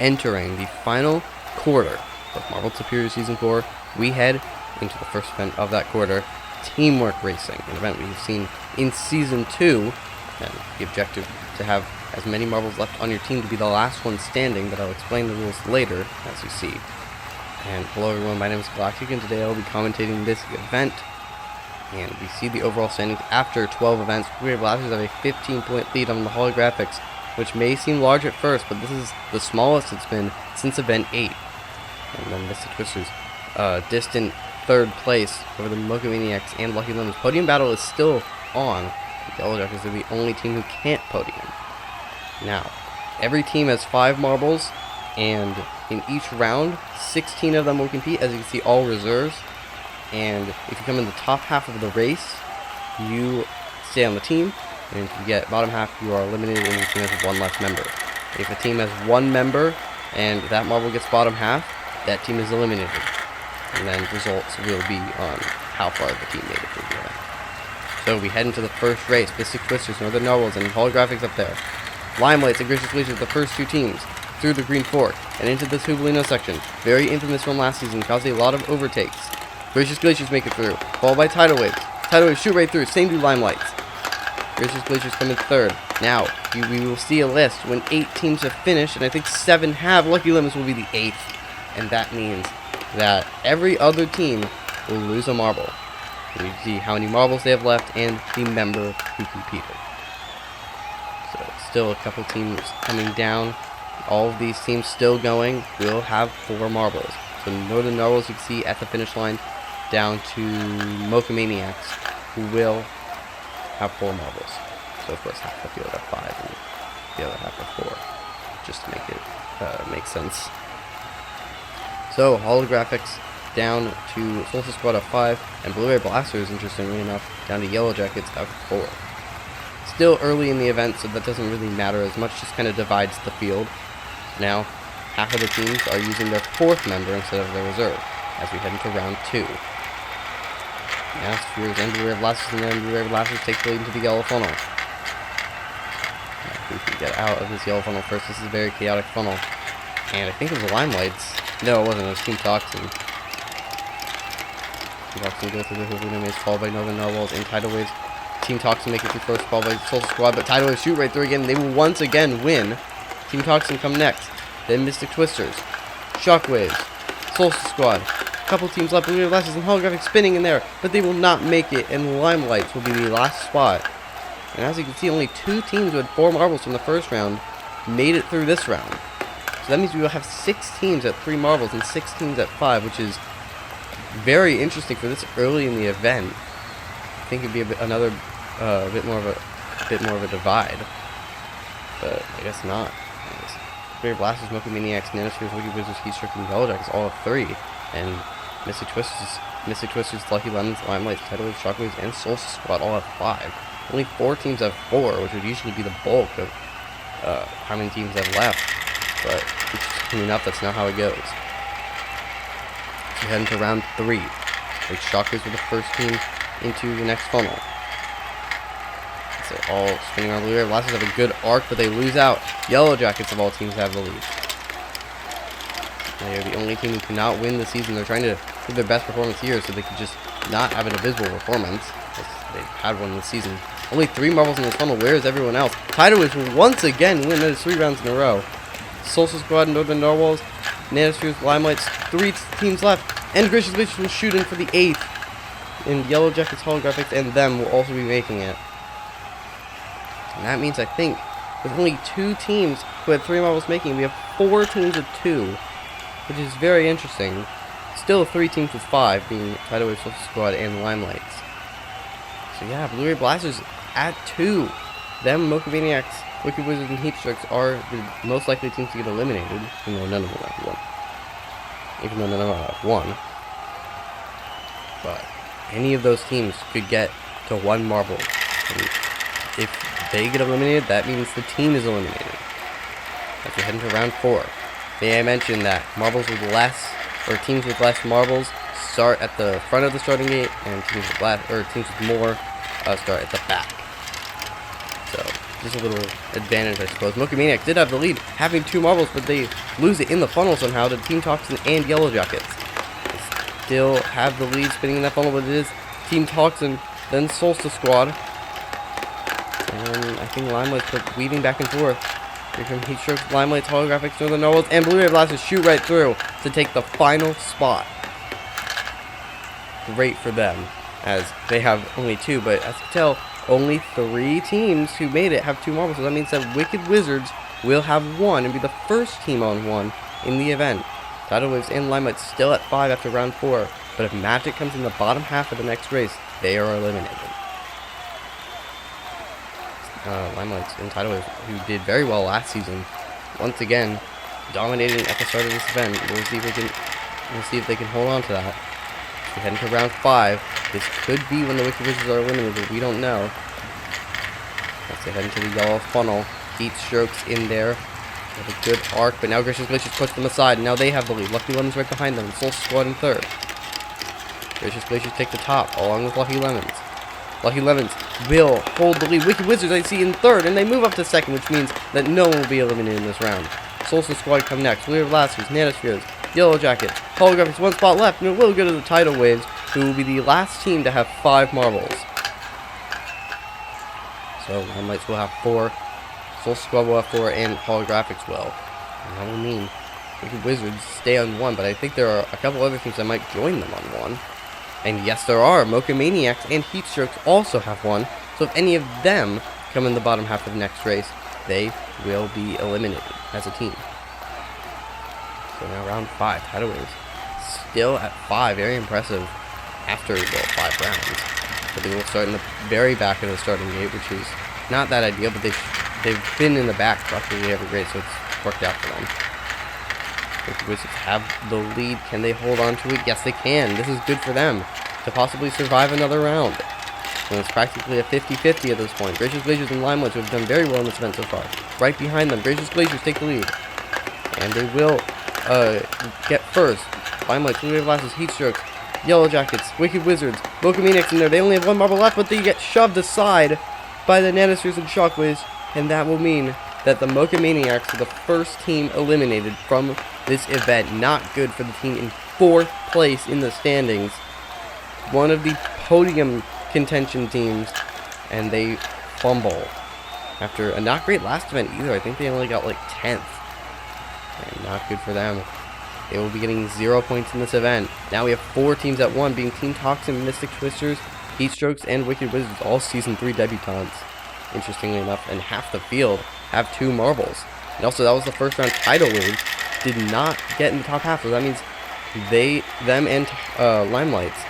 entering the final quarter of Marvel Superior Season 4, we head into the first event of that quarter, Teamwork Racing, an event we've seen in Season 2, and the objective to have as many marbles left on your team to be the last one standing, but I'll explain the rules later, as you see. And hello everyone, my name is Galactic, and today I'll be commentating this event. And we see the overall standings after 12 events. Blue-Ray Blasters have a 15-point lead on the holographics, which may seem large at first, but this is the smallest it's been since event 8. And then Mystic Twisters, distant third place over the Mocha Maniacs and Lucky Lemons. Podium battle is still on. The Yellow Jackets are the only team who can't podium. Now, every team has 5 marbles, and in each round, 16 of them will compete. As you can see, all reserves. And if you come in the top half of the race, you stay on the team. And if you get bottom half, you are eliminated and your team has 1 less member. If a team has 1 member and that marble gets bottom half, that team is eliminated. And then results will be on how far the team made it through the event. So we head into the first race. Mystic Twisters, Northern Narwhals, and Holographics up there. Limelights and Gracious Glaciers, the first 2 teams, through the Green Fork and into the Tubolino section. Very infamous from last season, caused a lot of overtakes. Gracious Glaciers make it through, followed by Tidal Waves. Tidal Waves shoot right through, same do Limelights. Gracious Glaciers come in third. Now, we will see a list when 8 teams have finished, and I think 7 have. Lucky Lemons will be the 8th, and that means that every other team will lose a marble. And you see how many marbles they have left and the member who competed. So, still a couple teams coming down. All of these teams still going will have 4 marbles. So Northern Narwhals, you can see at the finish line, down to Mocha Maniacs, who will have 4 marbles. So of course half the field have 5 and the other half have 4, just to make it make sense. So holographics down to Solstice Squad of 5, and Blue-Ray Blasters, interestingly enough, down to Yellow Jackets of 4. Still early in the event, so that doesn't really matter as much, just kind of divides the field. Now, half of the teams are using their 4th member instead of their reserve, as we head into round 2. Now, Spheres and Blue-Ray Blasters, and then Blue-Ray Blasters take the lead into the yellow funnel. Now, who can get out of this yellow funnel first? This is a very chaotic funnel. And I think it was the Limelights. No, it wasn't. It was Team Toxin. Team Toxin go through the Tubolino maze, followed by Northern Narwhals and Tidal Waves. Team Toxin make it through first, followed by Solstice Squad, but Tidal Waves shoot right through again. They will once again win. Team Toxin come next. Then Mystic Twisters, Shockwaves, Solstice Squad. A couple teams left, Blue-Ray Blasters and Holographic spinning in there, but they will not make it, and Limelights will be the last spot. And as you can see, only 2 teams who had 4 marbles from the first round made it through this round. So that means we will have 6 teams at 3 marbles and 6 teams at 5, which is very interesting for this early in the event. I think it'd be a bit more of a divide, but I guess not. Blue-Ray Blasters, Mocha Maniacs, Nanospheres, Wicked Wizards, Heatstrike, and Yellow Jackets all have 3, and Mystic Twisters, Lucky Lemons, Limelights, Tidal Waves, Shockwaves, and Solstice Squad all have 5. Only 4 teams have 4, which would usually be the bulk of how many teams have left, but interestingly enough, that's not how it goes. So we head into round 3. Like Shockwaves were the first team into the next funnel. So all spinning around. Blue-Ray Blasters have a good arc, but they lose out. Yellow Jackets of all teams have the lead. They are the only team who cannot win the season. They're trying to give their best performance here so they can just not have an abysmal performance. They've had one this season. Only 3 marbles in this funnel. Where is everyone else? Tidal Waves will once again win. That is 3 rounds in a row. Solstice Squad, Northern Narwhals, Nanospheres, Limelights, 3 teams left. And Gracious Glaciers will shoot in for the 8th. And Yellow Jackets, Holographics, and them will also be making it. And that means, I think, with only 2 teams who had 3 marbles making, we have 4 teams with 2, which is very interesting. Still 3 teams with 5, being Tidal Wave, Solstice Squad, and Limelights. So yeah, Blue-Ray Blasters at 2. Them, Mocha Maniacs, Wicked Wizards, and Heatstrikes are the most likely teams to get eliminated, even though none of them have 1. But any of those teams could get to 1 marble. And if they get eliminated, that means the team is eliminated. As we head into round 4, may I mention that marbles with less, or teams with less marbles, start at the front of the starting gate, and teams with more start at the back. So just a little advantage, I suppose. Mocha Maniacs did have the lead, having 2 marbles, but they lose it in the funnel somehow to Team Toxin and Yellow Jackets. They still have the lead spinning in that funnel, but it is Team Toxin, then Solstice Squad. And I think Limelight's weaving back and forth. Here come Heat Strokes, Limelight's Holographics, Northern Norwals, and Blue Ray Blasters shoot right through to take the final spot. Great for them, as they have only 2, but as you can tell, only 3 teams who made it have 2 marbles, so that means that Wicked Wizards will have 1 and be the first team on 1 in the event. Tidal Waves and Limelight still at 5 after round 4, but if Magic comes in the bottom half of the next race, they are eliminated. Limelight and Tidal Waves, who did very well last season, once again dominating at the start of this event. We'll see if they can hold on to that. We head into round 5. This could be when the Wicked Wizards are eliminated. We don't know. As they head into the yellow funnel. Heat Strokes in there. With a good arc, but now Gracious Glaciers push them aside, and now they have the lead. Lucky Lemons right behind them. Soul Squad in 3rd. Gracious Glaciers take the top, along with Lucky Lemons. Lucky Lemons will hold the lead. Wicked Wizards I see in 3rd, and they move up to 2nd, which means that no one will be eliminated in this round. Solstice Squad come next. Blue Blasters, Nanospheres, Yellow Jackets, Holographics, 1 spot left, and it will go to the Tidal Waves, who will be the last team to have 5 marbles. So, Limelights will have 4, Soul Squad will have 4, and Holographics will. And that will mean Wicked Wizards stay on 1, but I think there are a couple other teams that might join them on 1. And yes, there are. Mocha Maniacs and Heat Strokes also have 1, so if any of them come in the bottom half of the next race, they will be eliminated as a team. So now round 5, Tidal Waves still at 5, very impressive after, well, 5 rounds. But they will start in the very back of the starting gate, which is not that ideal, but they've been in the back practically every race, so it's worked out for them. The Wizards have the lead. Can they hold on to it? Yes, they can. This is good for them to possibly survive another round. And it's practically a 50-50 at this point. Gracious Glaciers and Limelights have done very well in this event so far. Right behind them, Gracious Glaciers take the lead. And they will get first. Limelights, Blue Ray Blasters, Heat Strokes, Yellow Jackets, Wicked Wizards, Mocha Maniacs in there. They only have 1 marble left, but they get shoved aside by the Nanospheres and Shockwaves. And that will mean that the Mocha Maniacs are the first team eliminated from this event. Not good for the team in 4th place in the standings. One of the podium contention teams, and they fumble after a not great last event either. I think they only got like 10th. And not good for them. They will be getting 0 points in this event. Now we have 4 teams at 1, being Team Toxin, Mystic Twisters, Heat Strokes, and Wicked Wizards, all Season 3 debutants, interestingly enough, and half the field have 2 marbles. And also, that was the first round. Tidal Waves did not get in the top half, so that means them and Limelights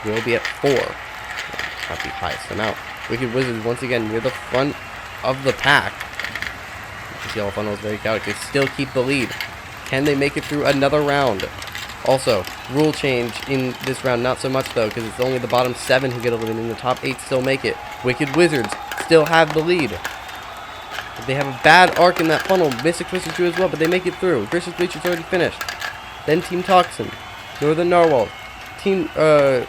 will be at 4. Not the highest. So now, Wicked Wizards once again near the front of the pack. This yellow funnel is very chaotic. They still keep the lead. Can they make it through another round? Also, rule change in this round, not so much though, because it's only the bottom 7 who get eliminated, and the top 8 still make it. Wicked Wizards still have the lead. They have a bad arc in that funnel. Mystic Twisters do as well, but they make it through. Gracious Bleacher's already finished. Then Team Toxin, Northern Narwhal, Team, I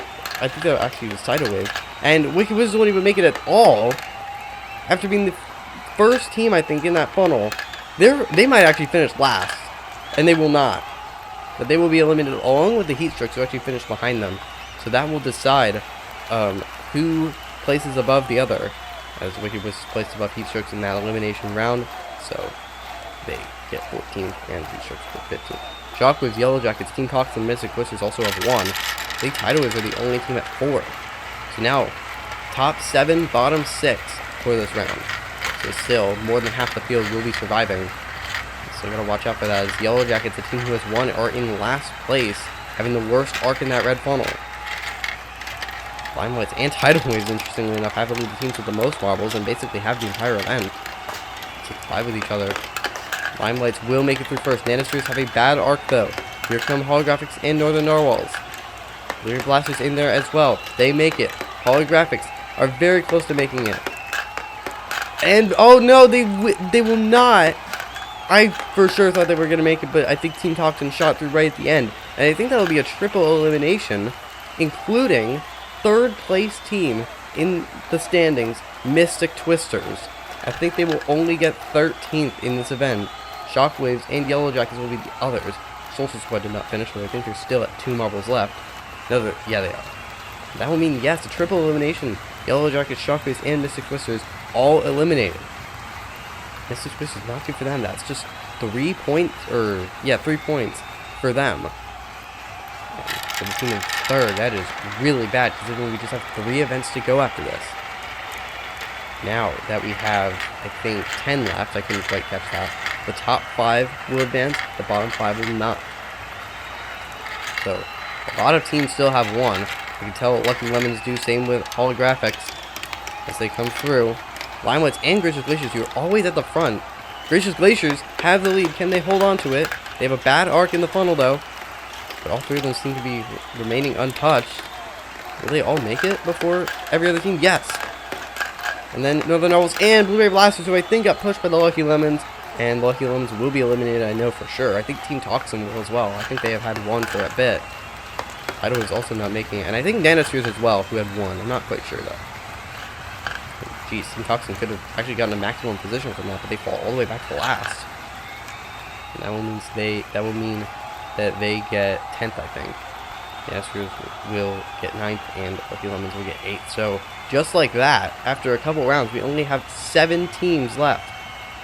think that actually was Tidal Wave, and Wicked Wizards won't even make it at all. After being the first team, I think, in that funnel, they might actually finish last, and they will not. But they will be eliminated along with the Heat Strokes, who actually finished behind them. So that will decide who places above the other, as Wicked was placed above Heat Strokes in that elimination round. So they get 14, and Heat Strokes get 15. Shockwaves, Yellow Jackets, Team Cox, and Mystic Twisters also have 1. I think Tidal Waves are the only team at 4. So now, top 7, bottom 6 for this round. So still, more than half the field will be surviving. So you gotta watch out for that, as Yellow Jackets, the team who has 1, are in last place, having the worst arc in that red funnel. Limelights and Tidal Waves, interestingly enough, have the teams with the most marbles and basically have the entire event to vie with each other. Limelights will make it through first. Nanospheres have a bad arc though. Here come Holographics and Northern Narwhals. Blue Ray Blasters in there as well. They make it. Holographics are very close to making it. And oh no, they will not. I for sure thought they were going to make it, but I think Team Toxin shot through right at the end. And I think that'll be a triple elimination, including 3rd place team in the standings, Mystic Twisters. I think they will only get 13th in this event. Shockwaves and Yellow Jackets will be the others. Social Squad did not finish, but I think they're still at 2 marbles left. No, yeah, they are. That will mean, yes, a triple elimination. Yellow Jackets, Shockwaves, and Mystic Twisters all eliminated. Mystic Twisters, not good for them. That's just 3 points, 3 points for them. And for the team in third, that is really bad, considering we just have 3 events to go after this. Now that we have, I think, 10 left, I couldn't quite catch that. The top 5 will advance, the bottom 5 will not. So, a lot of teams still have 1. You can tell what Lucky Lemons do, same with Holographics as they come through. Limelights and Gracious Glaciers, you're always at the front. Gracious Glaciers have the lead. Can they hold on to it? They have a bad arc in the funnel, though. But all 3 of them seem to be remaining untouched. Will they all make it before every other team? Yes! And then Northern Narwhals and Blueberry Blasters, who I think got pushed by the Lucky Lemons. And Lucky Lemons will be eliminated, I know for sure. I think Team Toxin will as well. I think they have had 1 for a bit. Idol is also not making it. And I think Nanospheres as well, who had 1. I'm not quite sure, though. Jeez, Team Toxin could have actually gotten a maximum position from that, but they fall all the way back to last. And that will mean that they get 10th, I think. Nanospheres will get 9th, and Lucky Lemons will get 8th. So, just like that, after a couple rounds, we only have 7 teams left.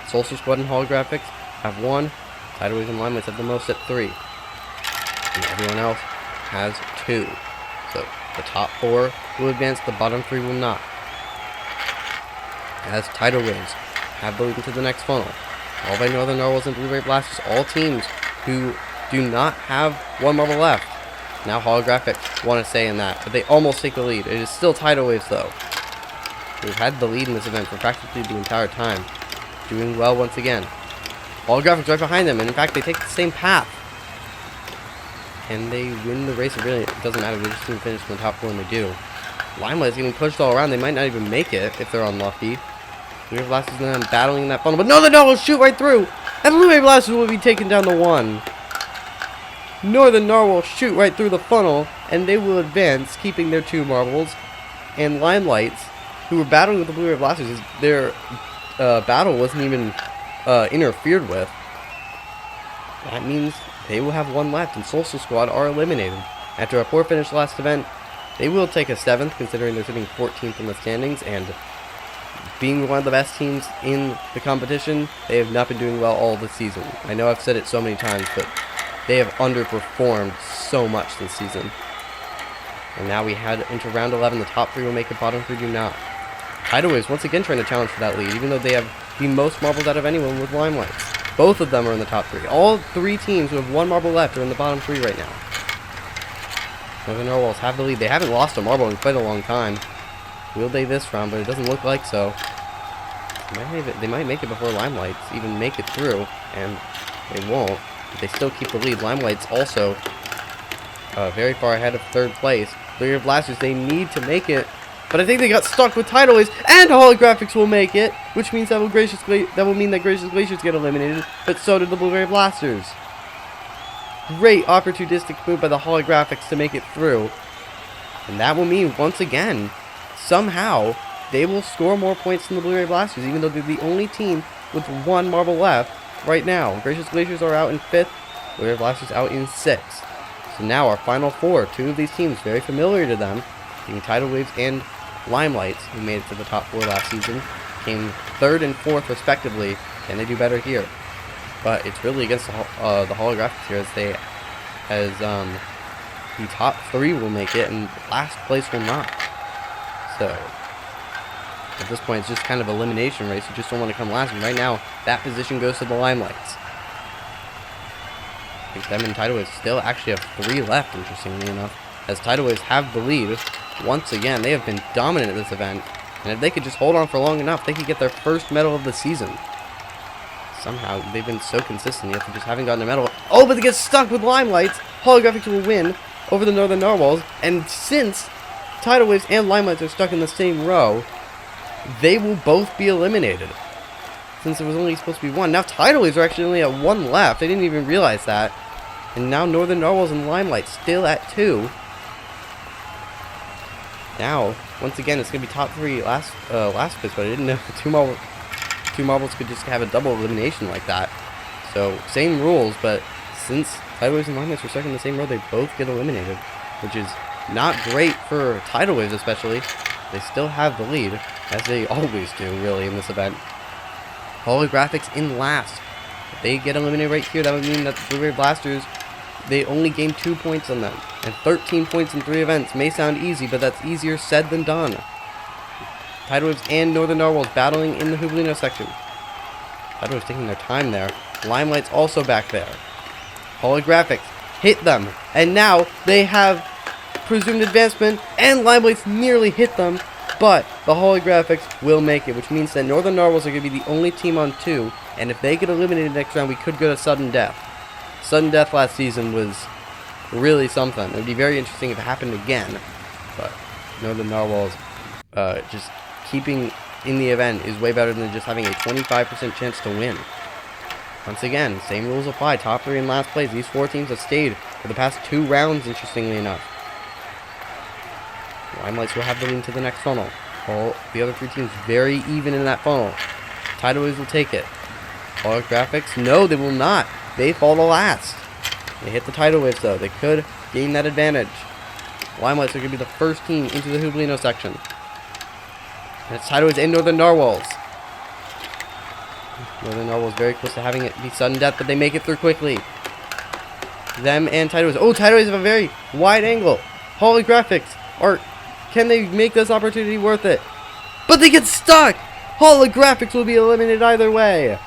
Social Squad and Holographics have 1. Tidalwaves and Limelights have the most at 3. And everyone else has 2. So the top 4 will advance, the bottom 3 will not. As Tidalwaves have the lead into the next funnel, all by Northern Narwhals and Blueberry Blasters, all teams who do not have 1 marble left. Now Holographics want to say in that, but they almost take the lead. It is still Tidalwaves though. They've had the lead in this event for practically the entire time. Doing well once again. Holographics right behind them, and in fact they take the same path. And they win the race. Really, it doesn't matter, they just didn't finish in the top 4 and they do. Limelight's getting pushed all around, they might not even make it if they're unlucky. Blueberry Blasters and them battling in that funnel, but Northern Narwhals shoot right through! And Blueberry Blasters will be taken down to 1. Northern Narwhals shoot right through the funnel, and they will advance, keeping their 2 marbles. And Limelights, who were battling with the Blueberry Blasters, their battle wasn't even interfered with. That means they will have 1 left, and Social Squad are eliminated. After a poor finish last event, they will take a 7th, considering they're sitting 14th in the standings, and being one of the best teams in the competition, they have not been doing well all this season. I know I've said it so many times, but they have underperformed so much this season. And now we head into round 11. The top 3 will make it, bottom 3 do not. Tidalwaves once again trying to challenge for that lead, even though they have the most marbles out of anyone with Limelights. Both of them are in the top 3. All 3 teams who have 1 marble left are in the bottom 3 right now. Northern Narwhals have the lead. They haven't lost a marble in quite a long time. Will they this round, but it doesn't look like so. They might make it before Limelights even make it through, and they won't. But they still keep the lead. Limelights also very far ahead of 3rd place. Blueberry Blasters, they need to make it. But I think they got stuck with Tidalwaves, and Holographics will make it, which means that will mean that Gracious Glaciers get eliminated, but so did the Blueberry Blasters. Great opportunistic move by the Holographics to make it through. And that will mean, once again, somehow, they will score more points than the Blueberry Blasters, even though they're the only team with 1 marble left right now. Gracious Glaciers are out in 5th, Blueberry Blasters out in 6th. So now our final 4, 2 of these teams very familiar to them, being Tidalwaves and Limelights, who made it to the top 4 last season, came 3rd and 4th respectively, and they do better here. But it's really against the Holographics here, as the top 3 will make it, and last place will not. So, at this point, it's just kind of an elimination race. You just don't want to come last, and right now, that position goes to the Limelights. I think them and Tidalwaves still actually have 3 left, interestingly enough, as Tidalwaves have the lead. Once again, they have been dominant at this event, and if they could just hold on for long enough, they could get their first medal of the season. Somehow, they've been so consistent, yet they just haven't gotten a medal. Oh, but they get stuck with Limelights! Holographics will win over the Northern Narwhals, and since Tidalwaves and Limelights are stuck in the same row, they will both be eliminated. Since there was only supposed to be 1. Now Tidalwaves are actually only at 1 left. I didn't even realize that. And now Northern Narwhals and Limelight still at 2. Now, once again, it's going to be top 3 last place, but I didn't know two marbles could just have a double elimination like that. So, same rules, but since Tidal Waves and Limelights were stuck in the same row, they both get eliminated, which is not great for Tidal Waves especially. They still have the lead, as they always do, really, in this event. Holographics in last. If they get eliminated right here, that would mean that the Blue Ray Blasters, they only gain 2 points on them. And 13 points in 3 events may sound easy, but that's easier said than done. Tidal Waves and Northern Narwhals battling in the Hublino section. Tidal Waves taking their time there. Limelight's also back there. Holographics hit them, and now they have presumed advancement, and Limelight's nearly hit them, but the Holographics will make it, which means that Northern Narwhals are going to be the only team on 2, and if they get eliminated next round, we could go to sudden death. Sudden death last season was really something. It would be very interesting if it happened again, but Northern Narwhals just keeping in the event is way better than just having a 25% chance to win. Once again, same rules apply. Top 3 in last place. These 4 teams have stayed for the past 2 rounds, interestingly enough. Limelights will have the lead to the next funnel. All the other 3 teams very even in that funnel. Tidal Waves will take it. Holographics, no, they will not. They fall to last. They hit the Tidal Waves, though. They could gain that advantage. Limelights are going to be the first team into the Hublino section. And it's Tidal Waves and Northern Narwhals. Northern Narwhals very close to having it be sudden death, but they make it through quickly. Them and Tidal Waves. Oh, Tidal Waves have a very wide angle. Holographics are... Can they make this opportunity worth it? But they get stuck! Holographics will be eliminated either way.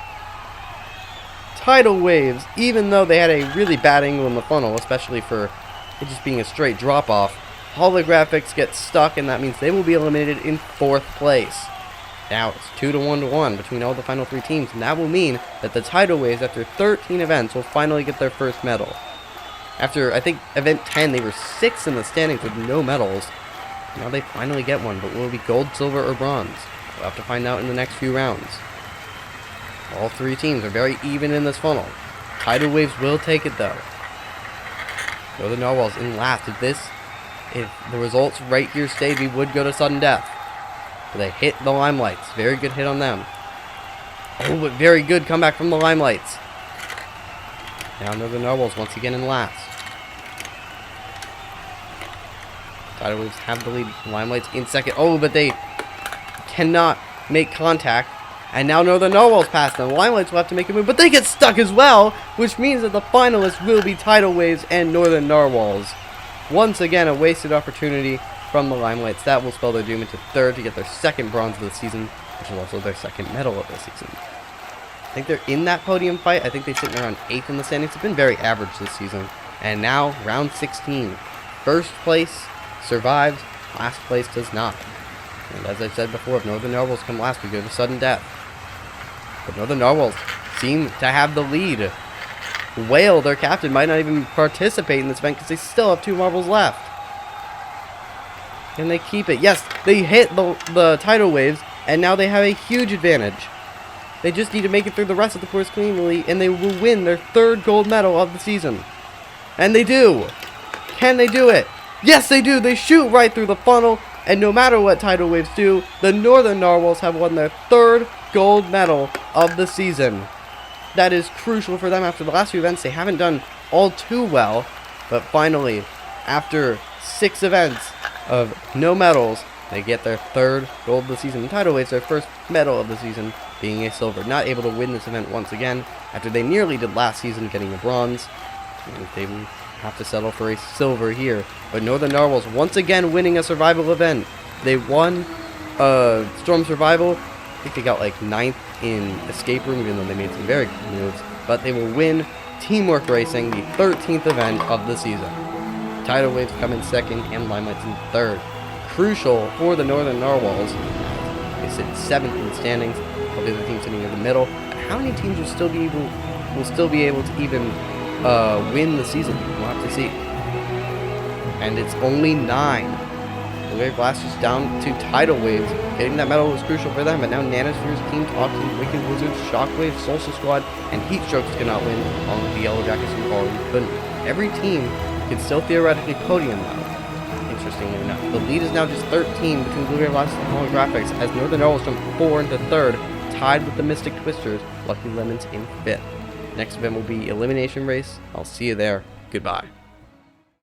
Tidal Waves, even though they had a really bad angle in the funnel, especially for it just being a straight drop-off, Holographics get stuck, and that means they will be eliminated in 4th place. Now it's 2-1 between all the final 3 teams, and that will mean that the Tidal Waves, after 13 events, will finally get their first medal. After, I think, event 10, they were 6th in the standings with no medals. Now they finally get one, but will it be gold, silver, or bronze? We'll have to find out in the next few rounds. All 3 teams are very even in this funnel. Tidal Waves will take it, though. Northern Narwhals in last. If the results right here stayed, we would go to sudden death. But they hit the Limelights. Very good hit on them. Oh, but very good comeback from the Limelights. Now Northern Narwhals once again in last. Tidal Waves have the lead. Limelights in second. Oh, but they cannot make contact. And now Northern Narwhals pass them. Limelights will have to make a move, but they get stuck as well, which means that the finalists will be Tidal Waves and Northern Narwhals. Once again, a wasted opportunity from the Limelights. That will spell their doom into 3rd to get their 2nd bronze of the season, which is also their 2nd medal of the season. I think they're in that podium fight. I think they sit around 8th in the standings. It's been very average this season. And now, round 16. First place survives, last place does not. And as I said before, if Northern Narwhals come last, we go to sudden death. But Northern Narwhals seem to have the lead. Whale, their captain, might not even participate in this event because they still have 2 marbles left. Can they keep it? Yes, they hit the Tidal Waves, and now they have a huge advantage. They just need to make it through the rest of the course cleanly, and they will win their 3rd gold medal of the season. And they do. Can they do it? Yes, they do. They shoot right through the funnel, and no matter what Tidal Waves do, the Northern Narwhals have won their 3rd gold medal of the season. That is crucial for them. After the last few events, they haven't done all too well, but finally, after 6 events of no medals, they get their 3rd gold of the season. And Tidal Waves, their 1st medal of the season, being a silver. Not able to win this event once again, after they nearly did last season, getting a bronze. And they will have to settle for a silver here. But Northern Narwhals once again winning a survival event. They won Storm Survival. I think they got like 9th in Escape Room, even though they made some very good moves. But they will win Teamwork Racing, the 13th event of the season. Tidal Waves come in 2nd, and Limelights in 3rd. Crucial for the Northern Narwhals. They sit 7th in the standings. They'll be the team sitting in the middle. But how many teams will still be able to even win the season? We'll have to see. And it's only 9. The Wave Blasters down to Tidal Waves. Getting that medal was crucial for them, but now Nanosphere's Team Toxin, Wicked Wizards, Shockwave, Solstice Squad, and Heatstrokes cannot win, along with the Yellow Jackets who already couldn't. Every team can still theoretically podium now, interestingly enough. The lead is now just 13 between Blue Ray Blasters and Holographics, as Northern Narwhals jump 4 into 3rd. tied with the Mystic Twisters, Lucky Lemons in 5th. Next event will be Elimination Race. I'll see you there. Goodbye.